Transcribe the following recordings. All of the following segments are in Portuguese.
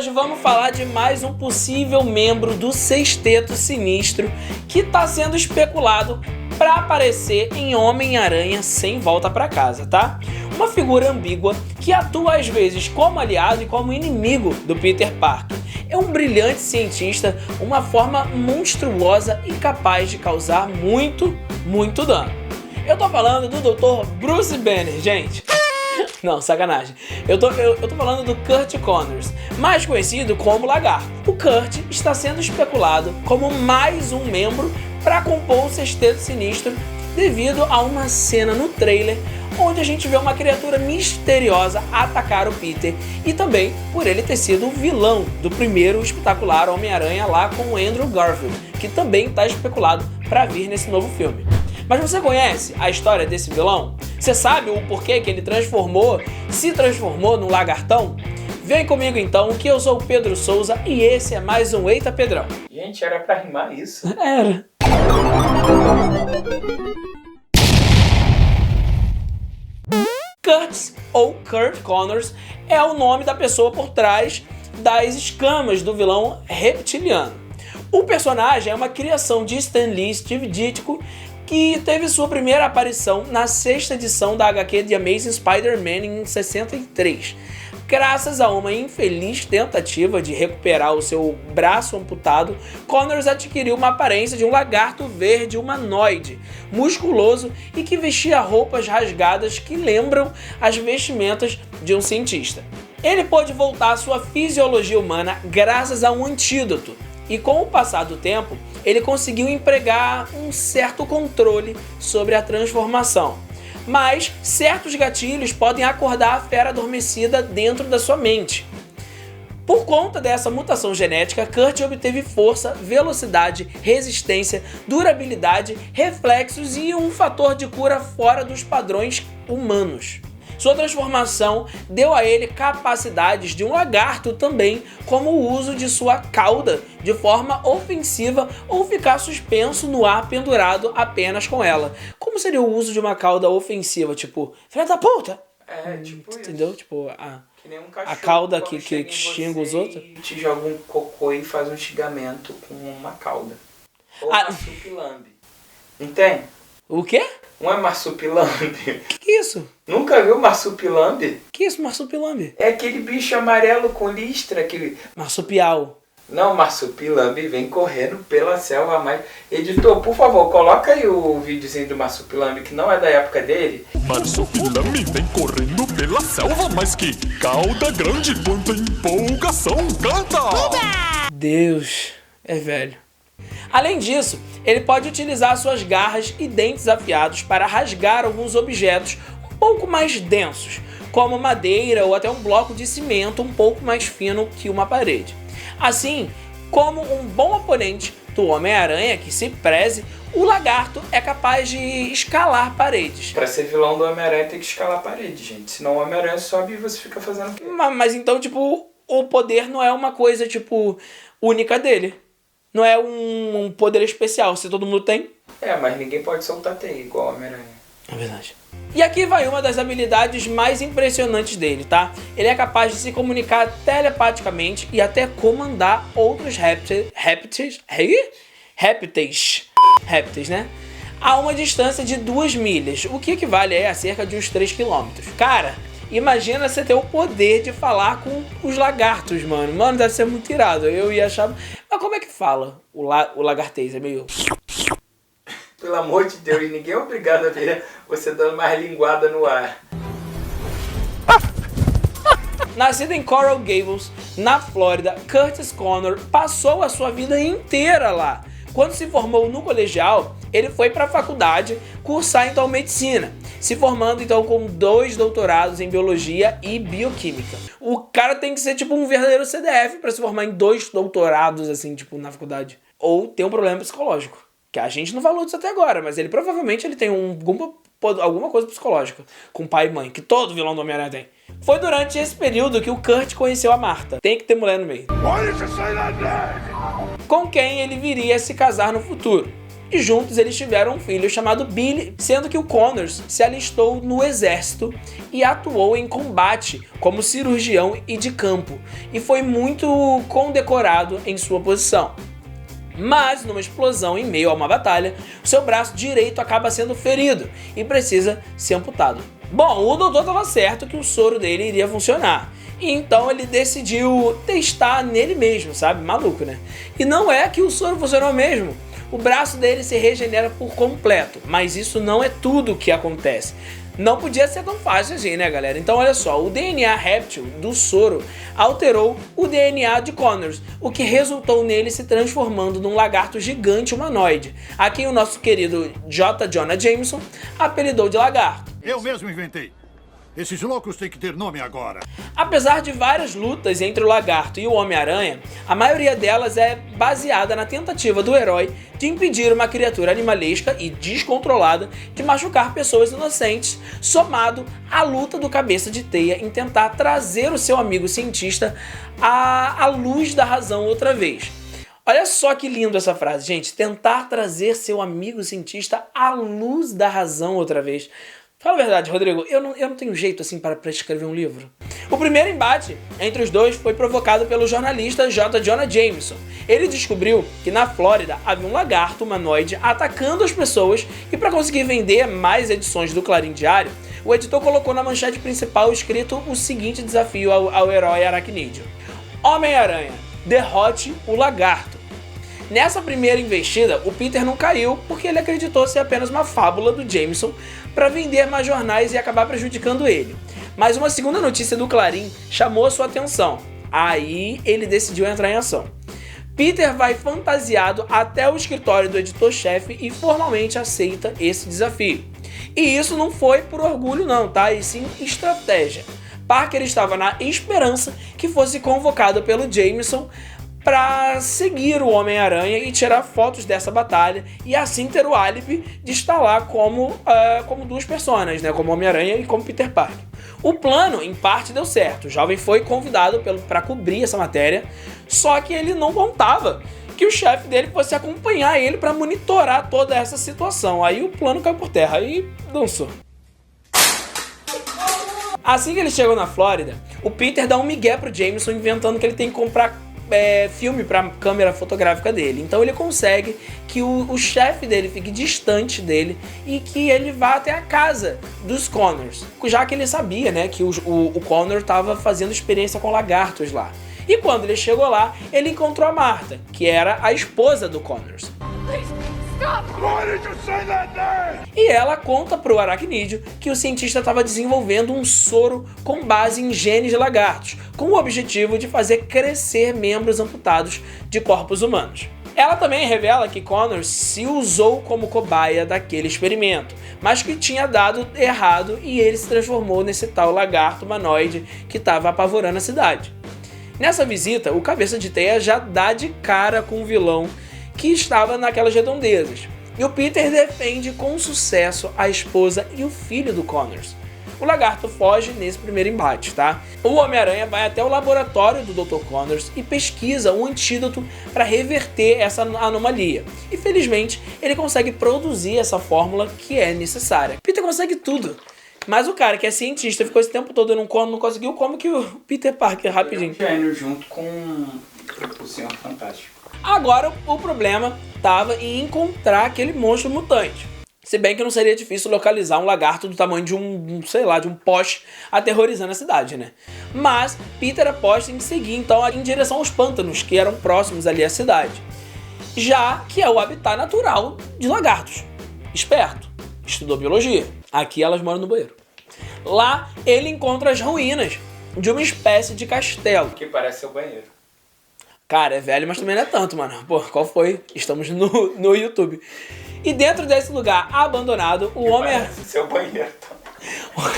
hoje vamos falar de mais um possível membro do Sexteto Sinistro que está sendo especulado para aparecer em Homem-Aranha Sem Volta para Casa, tá? Uma figura ambígua que atua às vezes como aliado e como inimigo do Peter Parker. É um brilhante cientista, uma forma monstruosa e capaz de causar muito dano. Eu tô falando do Dr. Bruce Banner, gente. Não, sacanagem. Eu tô falando do Curt Connors, mais conhecido como Lagarto. O Curt está sendo especulado como mais um membro para compor o Sexteto Sinistro devido a uma cena no trailer onde a gente vê uma criatura misteriosa atacar o Peter e também por ele ter sido o vilão do primeiro espetacular Homem-Aranha lá com o Andrew Garfield, que também está especulado para vir nesse novo filme. Mas você conhece a história desse vilão? Você sabe o porquê que ele se transformou num lagartão? Vem comigo então, que eu sou o Pedro Souza e esse é mais um Eita Pedrão. Gente, era pra rimar isso? Era. Kurtz, ou Curt Connors, é o nome da pessoa por trás das escamas do vilão reptiliano. O personagem é uma criação de Stan Lee, Steve Ditko, que teve sua primeira aparição na sexta edição da HQ The Amazing Spider-Man em 63. Graças a uma infeliz tentativa de recuperar o seu braço amputado, Connors adquiriu uma aparência de um lagarto verde humanoide, musculoso e que vestia roupas rasgadas que lembram as vestimentas de um cientista. Ele pôde voltar à sua fisiologia humana graças a um antídoto, e com o passar do tempo, ele conseguiu empregar um certo controle sobre a transformação. Mas certos gatilhos podem acordar a fera adormecida dentro da sua mente. Por conta dessa mutação genética, Curt obteve força, velocidade, resistência, durabilidade, reflexos e um fator de cura fora dos padrões humanos. Sua transformação deu a ele capacidades de um lagarto também, como o uso de sua cauda de forma ofensiva ou ficar suspenso no ar pendurado apenas com ela. Como seria o uso de uma cauda ofensiva? Tipo, filha da puta! Tipo isso. Entendeu? Tipo, que nem um cachorro, a cauda que chega xinga os você outros. E te joga um cocô e faz um xingamento com uma cauda. Ou marsupilambe. Entende? O quê? Um é marsupilambe. Que é isso? Nunca viu marsupilambe? Que isso, marsupilambe? É aquele bicho amarelo com listra que... Marsupial. Não, marsupilambe vem correndo pela selva, mas... Editor, por favor, coloca aí o videozinho do marsupilambe, que não é da época dele. Marsupilame vem correndo pela selva, mas que cauda grande, quanta empolgação, canta! Deus, é velho. Além disso, ele pode utilizar suas garras e dentes afiados para rasgar alguns objetos um pouco mais densos, como madeira ou até um bloco de cimento um pouco mais fino que uma parede. Assim, como um bom oponente do Homem-Aranha que se preze, o lagarto é capaz de escalar paredes. Pra ser vilão do Homem-Aranha tem que escalar a parede, gente. Senão o Homem-Aranha sobe e você fica fazendo o quê? Mas então, tipo, o poder não é uma coisa, tipo, única dele. Não é um poder especial, se todo mundo tem. Mas ninguém pode soltar teia igual o Homem-Aranha. É verdade. E aqui vai uma das habilidades mais impressionantes dele, tá? Ele é capaz de se comunicar telepaticamente e até comandar outros répteis, né? A uma distância de 2 milhas, o que equivale a cerca de uns 3 km. Cara, imagina você ter o poder de falar com os lagartos, mano. Mano, deve ser muito irado. Eu ia achar... Mas como é que fala o lagartês? É meio... Pelo amor de Deus, ninguém é obrigado a ver você dando mais linguada no ar. Nascido em Coral Gables, na Flórida, Curtis Connor passou a sua vida inteira lá. Quando se formou no colegial, ele foi para a faculdade cursar então medicina, se formando então com 2 doutorados em biologia e bioquímica. O cara tem que ser tipo um verdadeiro CDF para se formar em 2 doutorados assim, tipo, na faculdade. Ou ter um problema psicológico, que a gente não falou disso até agora, mas ele provavelmente tem alguma coisa psicológica com pai e mãe, que todo vilão do Homem-Aranha tem. Foi durante esse período que o Curt conheceu a Martha. Tem que ter mulher no meio. Com quem ele viria a se casar no futuro. e juntos eles tiveram um filho chamado Billy, sendo que o Connors se alistou no exército e atuou em combate como cirurgião e de campo, e foi muito condecorado em sua posição. Mas, numa explosão em meio a uma batalha, seu braço direito acaba sendo ferido e precisa ser amputado. Bom, o doutor estava certo que o soro dele iria funcionar, e então ele decidiu testar nele mesmo, sabe? Maluco, né? E não é que o soro funcionou mesmo. O braço dele se regenera por completo, mas isso não é tudo o que acontece. Não podia ser tão fácil assim, né, galera? Então, olha só, o DNA réptil do soro alterou o DNA de Connors, o que resultou nele se transformando num lagarto gigante humanoide, a quem o nosso querido J. Jonah Jameson apelidou de lagarto. Eu mesmo inventei. Esses loucos têm que ter nome agora. Apesar de várias lutas entre o Lagarto e o Homem-Aranha, a maioria delas é baseada na tentativa do herói de impedir uma criatura animalesca e descontrolada de machucar pessoas inocentes, somado à luta do Cabeça de Teia em tentar trazer o seu amigo cientista à luz da razão outra vez. Olha só que lindo essa frase, gente. Tentar trazer seu amigo cientista à luz da razão outra vez. Fala a verdade, Rodrigo, eu não tenho jeito assim para escrever um livro. O primeiro embate entre os dois foi provocado pelo jornalista J. Jonah Jameson. Ele descobriu que na Flórida havia um lagarto humanoide atacando as pessoas, e para conseguir vender mais edições do Clarim Diário, o editor colocou na manchete principal escrito o seguinte desafio ao herói aracnídeo: Homem-Aranha, derrote o lagarto. Nessa primeira investida, o Peter não caiu porque ele acreditou ser apenas uma fábula do Jameson para vender mais jornais e acabar prejudicando ele. Mas uma segunda notícia do Clarim chamou a sua atenção. Aí ele decidiu entrar em ação. Peter vai fantasiado até o escritório do editor-chefe e formalmente aceita esse desafio. E isso não foi por orgulho não, tá? E sim estratégia. Parker estava na esperança que fosse convocado pelo Jameson para seguir o Homem-Aranha e tirar fotos dessa batalha, e assim ter o álibi de estar lá como duas personas, né? Como Homem-Aranha e como Peter Parker. O plano, em parte, deu certo. O jovem foi convidado para cobrir essa matéria, só que ele não contava que o chefe dele fosse acompanhar ele para monitorar toda essa situação. Aí o plano caiu por terra e dançou. Assim que ele chegou na Flórida, o Peter dá um migué pro Jameson, inventando que ele tem que comprar filme para câmera fotográfica dele. Então ele consegue que o chefe dele fique distante dele e que ele vá até a casa dos Connors, já que ele sabia, né, que o Connor estava fazendo experiência com lagartos lá. E quando ele chegou lá, ele encontrou a Martha, que era a esposa do Connors. E ela conta pro aracnídeo que o cientista estava desenvolvendo um soro com base em genes de lagartos, com o objetivo de fazer crescer membros amputados de corpos humanos. Ela também revela que Connors se usou como cobaia daquele experimento, mas que tinha dado errado e ele se transformou nesse tal lagarto humanoide que estava apavorando a cidade. Nessa visita, o Cabeça de Teia já dá de cara com o vilão que estava naquelas redondezas. E o Peter defende com sucesso a esposa e o filho do Connors. O lagarto foge nesse primeiro embate, tá? O Homem-Aranha vai até o laboratório do Dr. Connors e pesquisa um antídoto para reverter essa anomalia. E felizmente ele consegue produzir essa fórmula que é necessária. Peter consegue tudo. Mas o cara que é cientista ficou esse tempo todo e não conseguiu, como que o Peter Parker rapidinho? Gênio junto com o Senhor Fantástico. Agora o problema estava em encontrar aquele monstro mutante. Se bem que não seria difícil localizar um lagarto do tamanho de um poste aterrorizando a cidade, né? Mas Peter aposta em seguir então em direção aos pântanos que eram próximos ali à cidade, já que é o habitat natural de lagartos. Esperto, estudou biologia. Aqui elas moram no banheiro. Lá ele encontra as ruínas de uma espécie de castelo. Que parece seu banheiro. Cara, é velho, mas também não é tanto, mano. Pô, qual foi? Estamos no YouTube. E dentro desse lugar abandonado, o Homem-Aranha... seu banheiro também.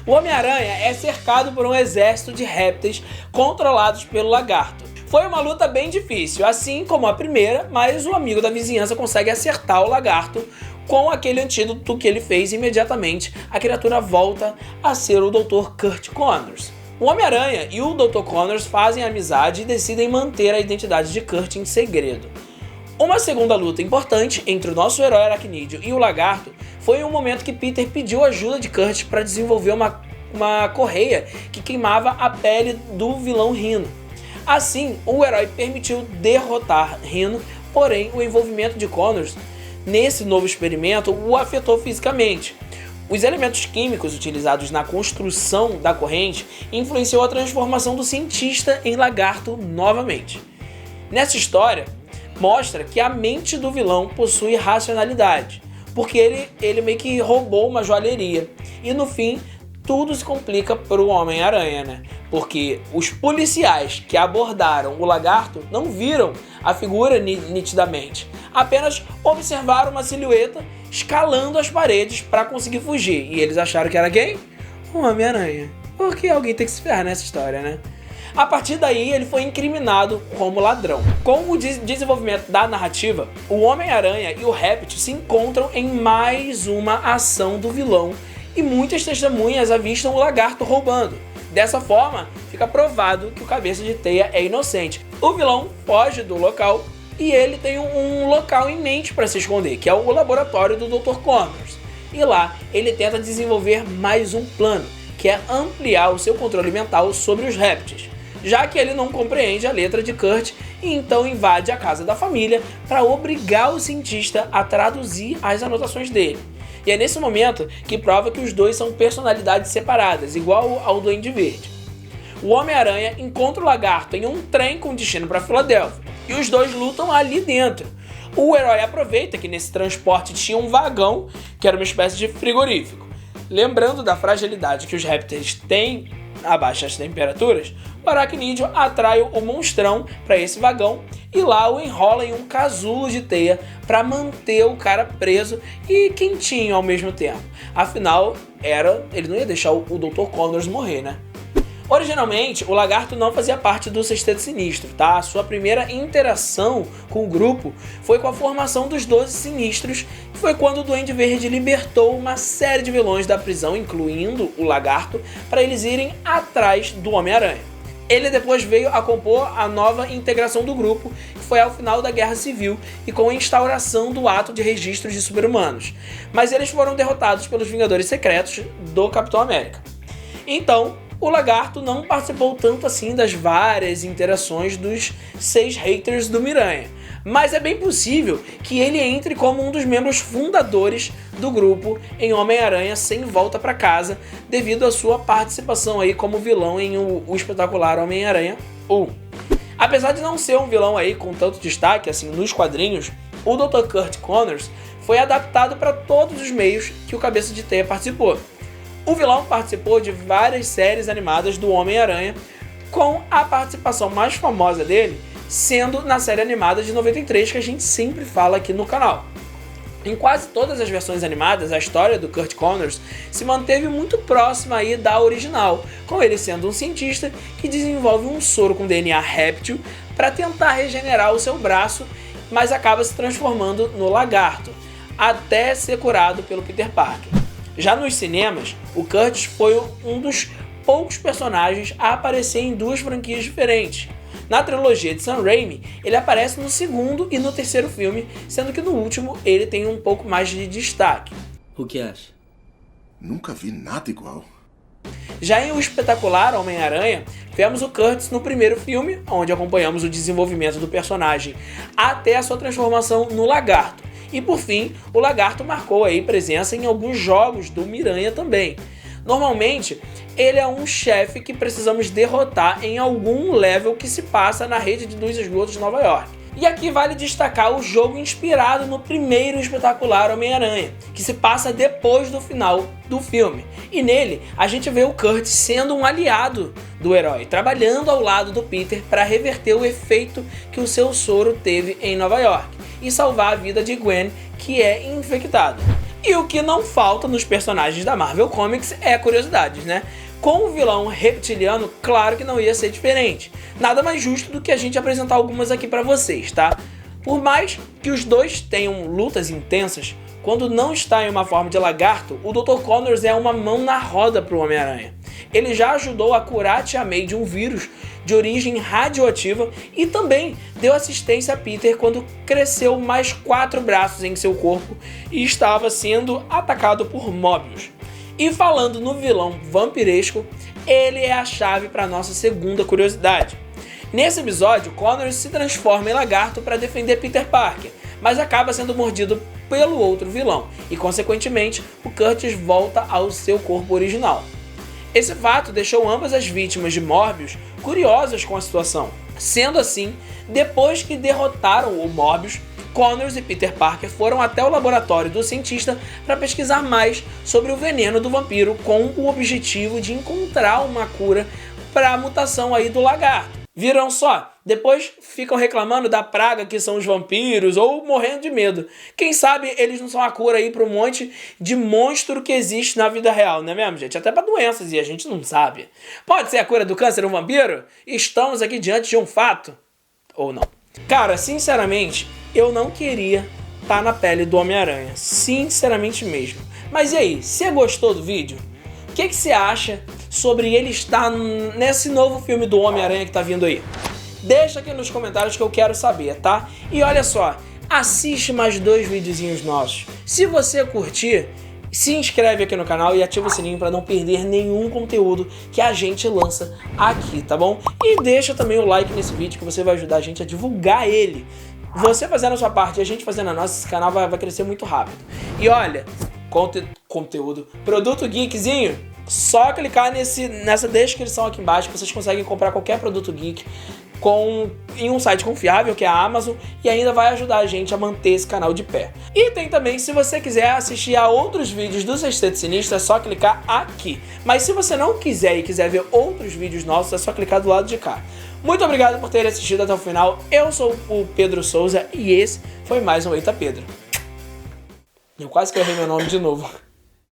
O Homem-Aranha é cercado por um exército de répteis controlados pelo lagarto. Foi uma luta bem difícil, assim como a primeira, mas o amigo da vizinhança consegue acertar o lagarto com aquele antídoto que ele fez. Imediatamente, a criatura volta a ser o Dr. Kurt Connors. O Homem-Aranha e o Dr. Connors fazem amizade e decidem manter a identidade de Kurt em segredo. Uma segunda luta importante entre o nosso herói aracnídeo e o lagarto foi um momento que Peter pediu ajuda de Kurt para desenvolver uma correia que queimava a pele do vilão Rhino. Assim, o herói permitiu derrotar Rhino, porém o envolvimento de Connors nesse novo experimento o afetou fisicamente. Os elementos químicos utilizados na construção da corrente influenciou a transformação do cientista em lagarto novamente. Nessa história, mostra que a mente do vilão possui racionalidade, porque ele meio que roubou uma joalheria. E no fim, tudo se complica para o Homem-Aranha, né? Porque os policiais que abordaram o lagarto não viram a figura nitidamente, apenas observaram uma silhueta escalando as paredes para conseguir fugir. E eles acharam que era quem? O Homem-Aranha. Porque alguém tem que se ferrar nessa história, né? A partir daí, ele foi incriminado como ladrão. Com o desenvolvimento da narrativa, o Homem-Aranha e o Réptil se encontram em mais uma ação do vilão e muitas testemunhas avistam o lagarto roubando. Dessa forma, fica provado que o Cabeça de Teia é inocente. O vilão foge do local e ele tem um local em mente para se esconder, que é o laboratório do Dr. Connors. E lá, ele tenta desenvolver mais um plano, que é ampliar o seu controle mental sobre os répteis, já que ele não compreende a letra de Kurt e então invade a casa da família para obrigar o cientista a traduzir as anotações dele. E é nesse momento que prova que os dois são personalidades separadas, igual ao Duende Verde. O Homem-Aranha encontra o lagarto em um trem com destino para Filadélfia e os dois lutam ali dentro. O herói aproveita que nesse transporte tinha um vagão, que era uma espécie de frigorífico. Lembrando da fragilidade que os répteis têm a baixas temperaturas, o aracnídeo atrai o monstrão para esse vagão e lá o enrola em um casulo de teia para manter o cara preso e quentinho ao mesmo tempo. Afinal, ele não ia deixar o Dr. Connors morrer, né? Originalmente, o lagarto não fazia parte do Sexteto Sinistro, tá? A sua primeira interação com o grupo foi com a formação dos 12 Sinistros, que foi quando o Duende Verde libertou uma série de vilões da prisão, incluindo o lagarto, para eles irem atrás do Homem-Aranha. Ele depois veio a compor a nova integração do grupo, que foi ao final da Guerra Civil e com a instauração do ato de registros de super-humanos. Mas eles foram derrotados pelos Vingadores Secretos do Capitão América. Então, o lagarto não participou tanto assim das várias interações dos 6 haters do Miranha, mas é bem possível que ele entre como um dos membros fundadores do grupo em Homem-Aranha Sem Volta para Casa, devido à sua participação aí como vilão em o espetacular Homem-Aranha 1. Apesar de não ser um vilão aí com tanto destaque assim nos quadrinhos, o Dr. Curt Connors foi adaptado para todos os meios que o Cabeça de Teia participou. O vilão participou de várias séries animadas do Homem-Aranha, com a participação mais famosa dele sendo na série animada de 93, que a gente sempre fala aqui no canal. Em quase todas as versões animadas, a história do Curt Connors se manteve muito próxima aí da original, com ele sendo um cientista que desenvolve um soro com DNA réptil para tentar regenerar o seu braço, mas acaba se transformando no lagarto, até ser curado pelo Peter Parker. Já nos cinemas, o Curtis foi um dos poucos personagens a aparecer em 2 franquias diferentes. Na trilogia de Sam Raimi, ele aparece no segundo e no terceiro filme, sendo que no último ele tem um pouco mais de destaque. O que acha? Nunca vi nada igual. Já em O Espetacular Homem-Aranha, vemos o Curtis no primeiro filme, onde acompanhamos o desenvolvimento do personagem até a sua transformação no lagarto. E por fim, o lagarto marcou aí presença em alguns jogos do Miranha também. Normalmente, ele é um chefe que precisamos derrotar em algum level que se passa na rede de luz e esgoto de Nova York. E aqui vale destacar o jogo inspirado no primeiro espetacular Homem-Aranha, que se passa depois do final do filme. E nele, a gente vê o Kurt sendo um aliado do herói, trabalhando ao lado do Peter para reverter o efeito que o seu soro teve em Nova York e salvar a vida de Gwen, que é infectada. E o que não falta nos personagens da Marvel Comics é curiosidades, né? Com o vilão reptiliano, claro que não ia ser diferente. Nada mais justo do que a gente apresentar algumas aqui pra vocês, tá? Por mais que os dois tenham lutas intensas, quando não está em uma forma de lagarto, o Dr. Connors é uma mão na roda pro Homem-Aranha. Ele já ajudou a curar a Tia May de um vírus de origem radioativa e também deu assistência a Peter quando cresceu mais 4 braços em seu corpo e estava sendo atacado por Mobius. E falando no vilão vampiresco, ele é a chave para nossa segunda curiosidade. Nesse episódio, Connors se transforma em lagarto para defender Peter Parker, mas acaba sendo mordido pelo outro vilão e, consequentemente, o Curtis volta ao seu corpo original. Esse fato deixou ambas as vítimas de Morbius curiosas com a situação. Sendo assim, depois que derrotaram o Morbius, Connors e Peter Parker foram até o laboratório do cientista para pesquisar mais sobre o veneno do vampiro com o objetivo de encontrar uma cura para a mutação aí do lagarto. Viram só? Depois ficam reclamando da praga que são os vampiros ou morrendo de medo. Quem sabe eles não são a cura aí para um monte de monstro que existe na vida real, não é mesmo, gente? Até para doenças e a gente não sabe. Pode ser a cura do câncer um vampiro? Estamos aqui diante de um fato? Ou não? Cara, sinceramente, eu não queria estar na pele do Homem-Aranha. Sinceramente mesmo. Mas e aí, você gostou do vídeo? O que você acha sobre ele estar nesse novo filme do Homem-Aranha que tá vindo aí? Deixa aqui nos comentários que eu quero saber, tá? E olha só, assiste mais 2 videozinhos nossos. Se você curtir, se inscreve aqui no canal e ativa o sininho para não perder nenhum conteúdo que a gente lança aqui, tá bom? E deixa também o like nesse vídeo que você vai ajudar a gente a divulgar ele. Você fazendo a sua parte e a gente fazendo a nossa, esse canal vai crescer muito rápido. E olha, conteúdo, produto geekzinho, só clicar nessa descrição aqui embaixo que vocês conseguem comprar qualquer produto geek em um site confiável, que é a Amazon, e ainda vai ajudar a gente a manter esse canal de pé. E tem também, se você quiser assistir a outros vídeos do Sexteto Sinistro, é só clicar aqui. Mas se você não quiser e quiser ver outros vídeos nossos, é só clicar do lado de cá. Muito obrigado por ter assistido até o final. Eu sou o Pedro Souza e esse foi mais um Eita Pedro. Eu quase que errei meu nome de novo.